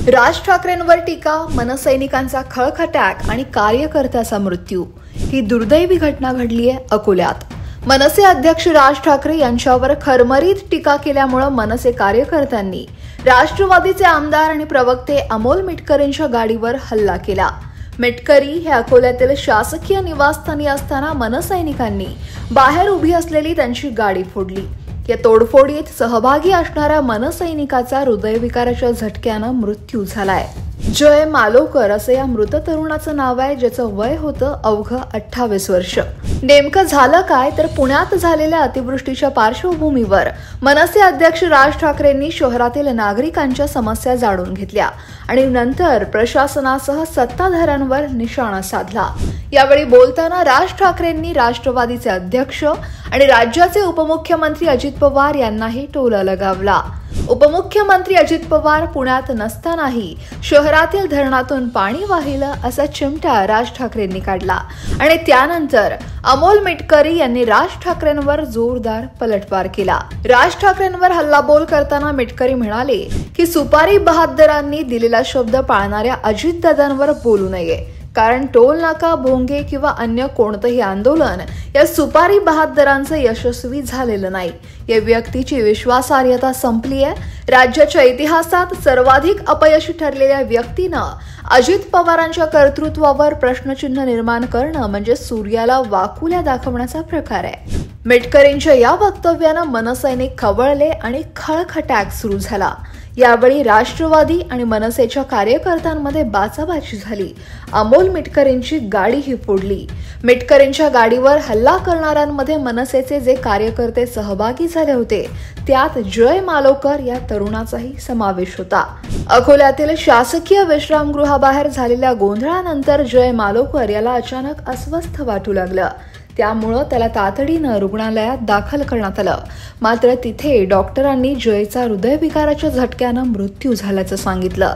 राज ठाकरेंवर टीका, मनसैनिकांचा खळखटाक आणि कार्यकर्त्याचा मृत्यू। ही दुर्दैवी घटना घडली आहे अकोल्यात। मनसे अध्यक्ष राज ठाकरे यांच्यावर खरमरीत टीका केल्यामुळे मनसे कार्यकर्त्यांनी राष्ट्रवादीचे आमदार आणि प्रवक्ते अमोल मिटकरींच्या गाडीवर हल्ला केला। मिटकरी हे अकोल्यातील शासकीय निवासस्थानी असताना मनसैनिकांनी बाहेर उभी असलेली त्यांची गाडी फोडली। या तोडफोडीत सहभागी असणाऱ्या मनसैनिकाचा हृदयविकाराच्या झटक्याने मृत्यू झालाय। जय मालोकर असे या मृत तरुणाचं नाव आहे, ज्याचं वय होतं अवघं 28 वर्ष। नेमकं झालं काय तर पुण्यात झालेल्या अतिवृष्टीच्या पार्श्वभूमीवर मनसे अध्यक्ष राज ठाकरेंनी शहरातील नागरिकांच्या समस्या जाणून घेतल्या आणि नंतर प्रशासनासह सत्ताधाऱ्यांवर निशाणा साधला। यावेळी बोलताना राज ठाकरेंनी राष्ट्रवादीचे अध्यक्ष आणि राज्याचे उपमुख्यमंत्री अजित पवार यांनाही टोला लगावला। उपमुख्यमंत्री अजित पवार पुण्यात नसतानाही शहरातील धरणातून पाणी वाहिलं असा चिमटा राज ठाकरेंनी काढला आणि त्यानंतर अमोल मिटकरी यांनी राज ठाकरेंवर जोरदार पलटवार केला। राज ठाकरेंवर हल्लाबोल करताना मिटकरी म्हणाले की सुपारी बहादरांनी दिलेला शब्द पाळणाऱ्या अजितदादांवर बोलू नये, कारण टोल नाका, भोंगे किंवा अन्य कोणतेही आंदोलन या सुपारी बहादरांचं यशस्वी झालेलं नाही। या व्यक्तीची विश्वासार्हता संपली आहे। राज्याच्या इतिहासात सर्वाधिक अपयशी ठरलेल्या व्यक्तीनं अजित पवारांच्या कर्तृत्वावर प्रश्नचिन्ह निर्माण करणं म्हणजे सूर्याला वाकुल्या दाखवण्याचा प्रकार आहे। मिटकरींच्या या वक्तव्यानं मनसैनिक खवळले आणि खळखटाक सुरू झाला। यावेळी राष्ट्रवादी आणि मनसेच्या कार्यकर्त्यांमध्ये बाचाबाची झाली। अमोल मिटकरींची गाडीही फोडली। मिटकरींच्या गाडीवर हल्ला करणाऱ्यांमध्ये मनसेचे जे कार्यकर्ते सहभागी झाले होते त्यात जय मालोकर या तरुणाचाही समावेश होता। अकोल्यातील शासकीय विश्रामगृहाबाहेर झालेल्या गोंधळानंतर जय मालोकर याला अचानक अस्वस्थ वाटू लागलं। त्यामुळे त्याला तातडीनं रुग्णालयात दाखल करण्यात आलं, मात्र तिथे डॉक्टरांनी जयचा हृदयविकाराच्या झटक्यानं मृत्यू झाल्याचं सांगितलं।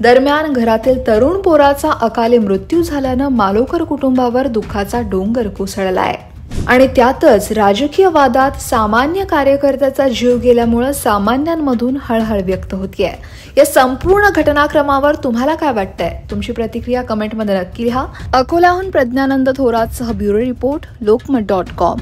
दरम्यान घरातील तरुण पोराचा अकाली मृत्यू झाल्यानं मालोकर कुटुंबावर दुःखाचा डोंगर कोसळलाय आणि त्यातच राजकीय वादात सामान्य कार्यकर्त्याचा जीव गेल्यामुळे सामान्यांमधून हळहळ व्यक्त होतीये। या संपूर्ण घटनाक्रमावर तुम्हाला काय वाटतंय? तुमची प्रतिक्रिया कमेंटमध्ये नक्की लिहा। अकोल्याहून प्रज्ञानंद थोरातसह ब्युरो रिपोर्ट, लोकमत.com।